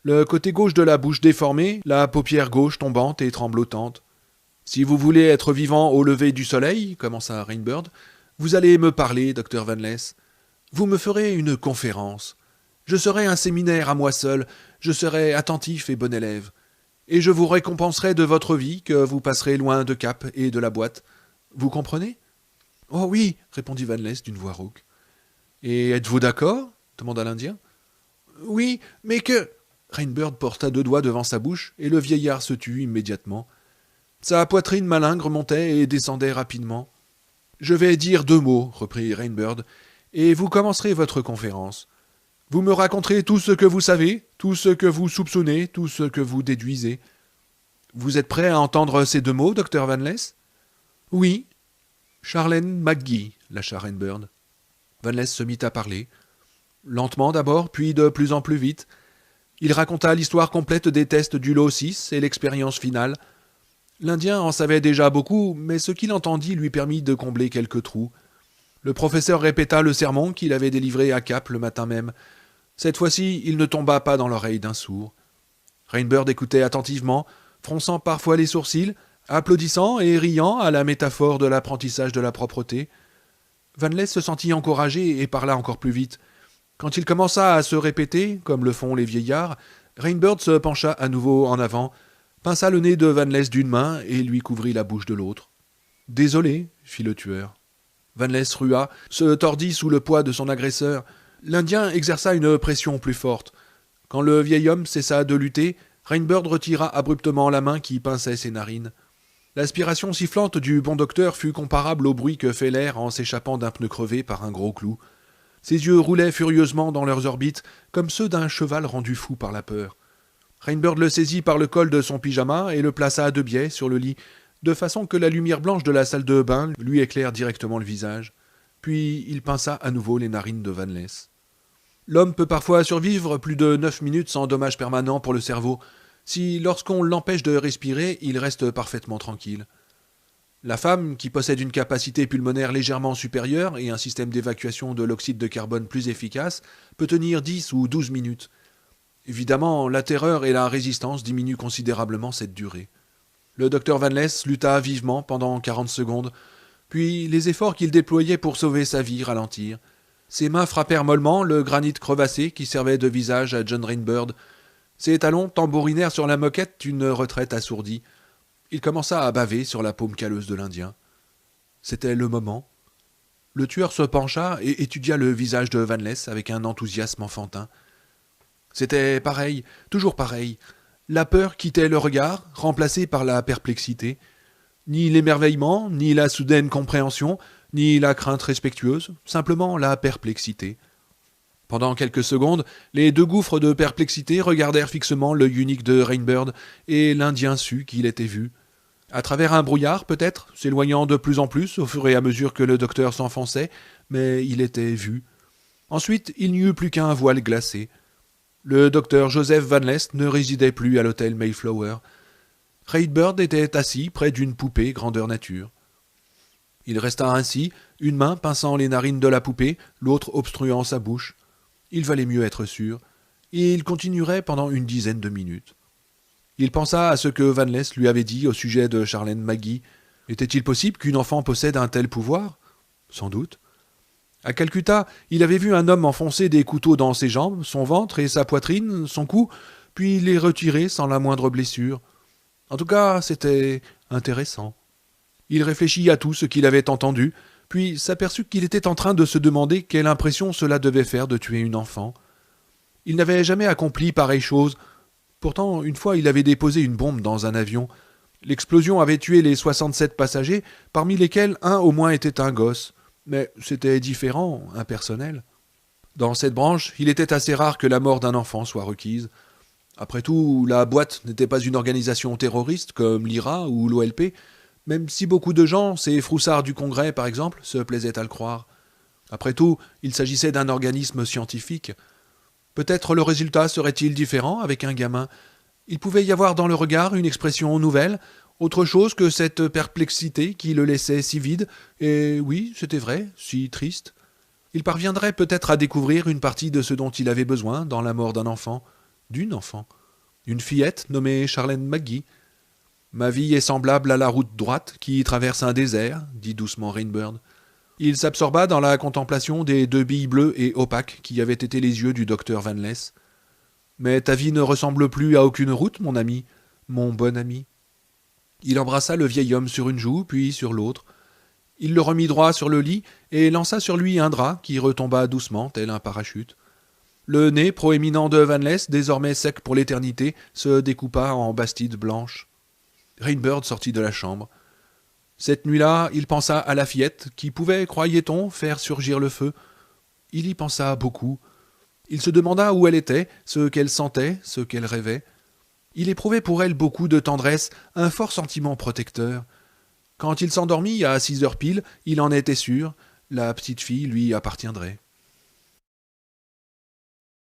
le côté gauche de la bouche déformée, la paupière gauche tombante et tremblotante. « Si vous voulez être vivant au lever du soleil, commença Rainbird, vous allez me parler, docteur Van Lest. Vous me ferez une conférence. Je serai un séminaire à moi seul, je serai attentif et bon élève. Et je vous récompenserai de votre vie que vous passerez loin de Cap et de la boîte. Vous comprenez? Oh oui, répondit Van Lest d'une voix rauque. Et êtes-vous d'accord? Demanda l'Indien. Oui, mais que... Rainbird porta deux doigts devant sa bouche, et le vieillard se tut immédiatement. Sa poitrine malingre montait et descendait rapidement. Je vais dire deux mots, reprit Rainbird, et vous commencerez votre conférence. Vous me raconterez tout ce que vous savez, tout ce que vous soupçonnez, tout ce que vous déduisez. Vous êtes prêt à entendre ces deux mots, docteur Van Lest? Oui. Charlène McGee, lâcha Rainbird. Van Lest se mit à parler. Lentement d'abord, puis de plus en plus vite. Il raconta l'histoire complète des tests du lot 6 et l'expérience finale. L'Indien en savait déjà beaucoup, mais ce qu'il entendit lui permit de combler quelques trous. Le professeur répéta le sermon qu'il avait délivré à Cap le matin même. Cette fois-ci, il ne tomba pas dans l'oreille d'un sourd. Rainbird écoutait attentivement, fronçant parfois les sourcils, applaudissant et riant à la métaphore de l'apprentissage de la propreté. Van Lest se sentit encouragé et parla encore plus vite. Quand il commença à se répéter, comme le font les vieillards, Rainbird se pencha à nouveau en avant, pinça le nez de Van Lest d'une main et lui couvrit la bouche de l'autre. « Désolé, fit le tueur. Van Lest rua, se tordit sous le poids de son agresseur. L'Indien exerça une pression plus forte. Quand le vieil homme cessa de lutter, Rainbird retira abruptement la main qui pinçait ses narines. L'aspiration sifflante du bon docteur fut comparable au bruit que fait l'air en s'échappant d'un pneu crevé par un gros clou. Ses yeux roulaient furieusement dans leurs orbites, comme ceux d'un cheval rendu fou par la peur. Rainbird le saisit par le col de son pyjama et le plaça à deux biais sur le lit, de façon que la lumière blanche de la salle de bain lui éclaire directement le visage. Puis il pinça à nouveau les narines de Van Lest. L'homme peut parfois survivre plus de 9 minutes sans dommage permanent pour le cerveau, si, lorsqu'on l'empêche de respirer, il reste parfaitement tranquille. La femme, qui possède une capacité pulmonaire légèrement supérieure et un système d'évacuation de l'oxyde de carbone plus efficace, peut tenir 10 ou 12 minutes. Évidemment, la terreur et la résistance diminuent considérablement cette durée. Le docteur Van Lest lutta vivement pendant 40 secondes, puis les efforts qu'il déployait pour sauver sa vie ralentirent. Ses mains frappèrent mollement le granit crevassé qui servait de visage à John Rainbird. Ses talons tambourinèrent sur la moquette d'une retraite assourdie. Il commença à baver sur la paume calleuse de l'Indien. C'était le moment. Le tueur se pencha et étudia le visage de Van Lest avec un enthousiasme enfantin. C'était pareil, toujours pareil. La peur quittait le regard, remplacée par la perplexité. Ni l'émerveillement, ni la soudaine compréhension, ni la crainte respectueuse, simplement la perplexité. Pendant quelques secondes, les deux gouffres de perplexité regardèrent fixement l'œil unique de Rainbird, et l'Indien sut qu'il était vu. À travers un brouillard, peut-être, s'éloignant de plus en plus au fur et à mesure que le docteur s'enfonçait, mais il était vu. Ensuite, il n'y eut plus qu'un voile glacé. Le docteur Joseph Van Lest ne résidait plus à l'hôtel Mayflower. Rainbird était assis près d'une poupée grandeur nature. Il resta ainsi, une main pinçant les narines de la poupée, l'autre obstruant sa bouche. Il valait mieux être sûr, et il continuerait pendant une dizaine de minutes. Il pensa à ce que Van Lest lui avait dit au sujet de Charlène McGee. Était-il possible qu'une enfant possède un tel pouvoir? Sans doute. À Calcutta, il avait vu un homme enfoncer des couteaux dans ses jambes, son ventre et sa poitrine, son cou, puis les retirer sans la moindre blessure. En tout cas, c'était intéressant. Il réfléchit à tout ce qu'il avait entendu, puis s'aperçut qu'il était en train de se demander quelle impression cela devait faire de tuer une enfant. Il n'avait jamais accompli pareille chose. Pourtant, une fois, il avait déposé une bombe dans un avion. L'explosion avait tué les 67 passagers, parmi lesquels un au moins était un gosse. Mais c'était différent, impersonnel. Dans cette branche, il était assez rare que la mort d'un enfant soit requise. Après tout, la boîte n'était pas une organisation terroriste comme l'IRA ou l'OLP, même si beaucoup de gens, ces froussards du Congrès par exemple, se plaisaient à le croire. Après tout, il s'agissait d'un organisme scientifique. Peut-être le résultat serait-il différent avec un gamin. Il pouvait y avoir dans le regard une expression nouvelle, autre chose que cette perplexité qui le laissait si vide, et oui, c'était vrai, si triste. Il parviendrait peut-être à découvrir une partie de ce dont il avait besoin dans la mort d'un enfant, d'une enfant, une fillette nommée Charlène McGee. « Ma vie est semblable à la route droite qui traverse un désert, dit doucement Rainbird. Il s'absorba dans la contemplation des deux billes bleues et opaques qui avaient été les yeux du docteur Van Less. « Mais ta vie ne ressemble plus à aucune route, mon ami, mon bon ami. » Il embrassa le vieil homme sur une joue, puis sur l'autre. Il le remit droit sur le lit et lança sur lui un drap qui retomba doucement, tel un parachute. Le nez proéminent de Van Less, désormais sec pour l'éternité, se découpa en bastides blanches. Rainbird sortit de la chambre. Cette nuit-là, il pensa à la fillette qui pouvait, croyait-on, faire surgir le feu. Il y pensa beaucoup. Il se demanda où elle était, ce qu'elle sentait, ce qu'elle rêvait. Il éprouvait pour elle beaucoup de tendresse, un fort sentiment protecteur. Quand il s'endormit à 6 heures pile, il en était sûr, la petite fille lui appartiendrait.